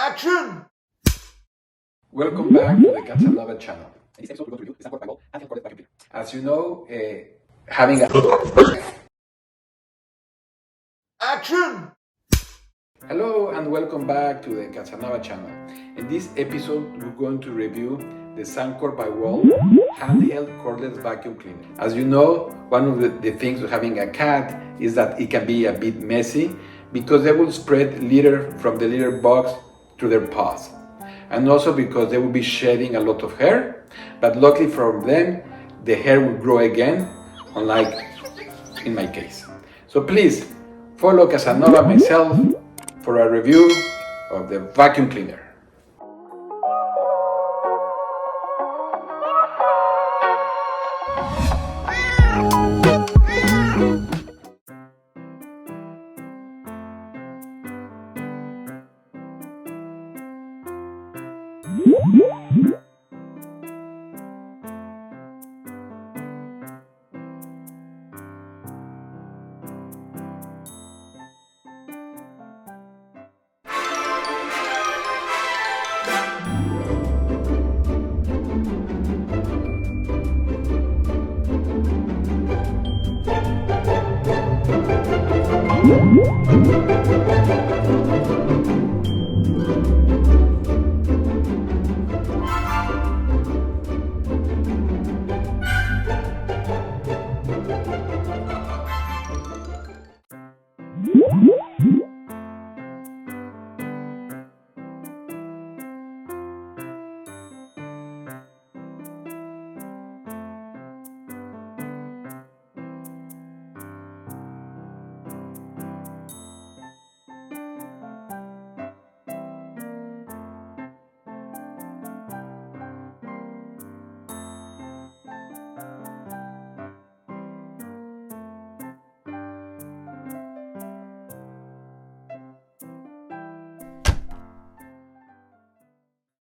Action! Welcome back to the Catsanova channel. In this episode, we're going to review the CatsanovaPet and the vacuum cleaner. As you know, having a... Action! Hello and welcome back to the Catsanova channel. In this episode, we're going to review the CatsanovaSM by Whall handheld cordless vacuum cleaner. As you know, one of the things with having a cat is that it can be a bit messy because they will spread litter from the litter box to their paws. And also because they will be shedding a lot of hair, but luckily for them, the hair will grow again, unlike in my case. So please, follow Catsanova myself for a review of the vacuum cleaner.